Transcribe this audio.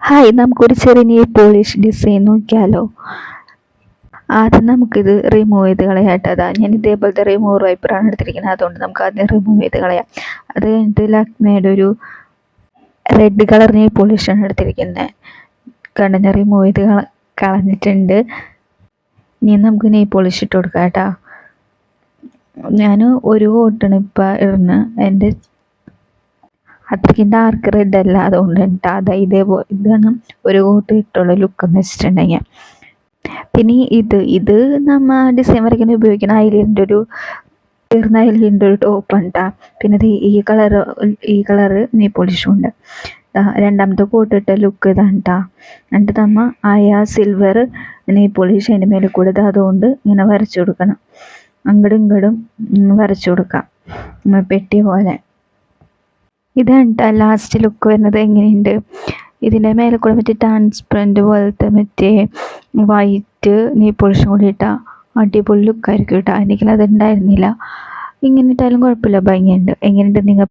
Hi, നമുക്കൊരു ചെറിയ nail polish design നോക്കിയാലോ. ആദ്യം നമുക്കിത് റിമൂവ് ചെയ്ത് കളയാം കേട്ടോ. അതാ ഞാൻ ഇതേപോലത്തെ റിമൂവർ വൈപ്പറാണ് എടുത്തിരിക്കുന്നത്, അതുകൊണ്ട് നമുക്ക് ആദ്യം റിമൂവ് ചെയ്ത് കളയാം. അത് കഴിഞ്ഞിട്ട് ലാക്മേയുടെ ഒരു റെഡ് കളർ നെയിൽ പോളിഷാണ് എടുത്തിരിക്കുന്നത്. കണ്ണിന് റിമൂവ് ചെയ്ത് കളഞ്ഞിട്ടുണ്ട്. ഇനി നമുക്ക് നെയിൽ പോളിഷ് ഇട്ട് കൊടുക്കാം കേട്ടോ. ഞാൻ ഒരു കോട്ടാണ് ഇപ്പം ഇടുന്നത്. എൻ്റെ അത്രയ്ക്കും ഡാർക്ക് റെഡ് അല്ല, അതുകൊണ്ട് കേട്ടോ. അതാ ഇതാണ് ഒരു കോട്ട് ഇട്ടുള്ള ലുക്ക് എന്ന് വെച്ചിട്ടുണ്ടെങ്കിൽ. പിന്നെ ഇത് നമ്മൾ ഡിസൈൻ വരയ്ക്കാൻ ഉപയോഗിക്കുന്ന ഐലൈനറിൻ്റെ ഒരു തീർന്ന ഐലൈനറിൻ്റെ ഒരു ടോപ്പാണ് കേട്ടോ. പിന്നെ ഈ കളറ് നെയിൽ പോളിഷും ഉണ്ട്. രണ്ടാമത്തെ കോട്ട് ഇട്ട ലുക്ക് ഇതാണ് കേട്ടോ. എന്നിട്ട് നമ്മൾ സിൽവർ നെയിൽ പോളിഷ് അതിൻ്റെ മേലെ കൂടെ അതുകൊണ്ട് ഇങ്ങനെ വരച്ചു കൊടുക്കണം. അങ്ങടും ഇങ്ങടും വരച്ചു കൊടുക്കാം, പെട്ടി പോലെ. ഇതാണ് കേട്ടോ ലാസ്റ്റ് ലുക്ക് വരുന്നത്. എങ്ങനെയുണ്ട്? ഇതിൻ്റെ മേലെ കൂടെ മറ്റേ ട്രാൻസ്പെറൻറ്റ് പോലത്തെ മറ്റേ വൈറ്റ് നെയിൽ പോളിഷും കൂടി ഇട്ടാൽ അടിപൊളി ലുക്കായിരിക്കും കേട്ടോ. എനിക്കത് ഉണ്ടായിരുന്നില്ല. ഇങ്ങനെ ഇട്ടാലും കുഴപ്പമില്ല, ഭംഗിയുണ്ട്. എങ്ങനെയുണ്ട് നിങ്ങൾ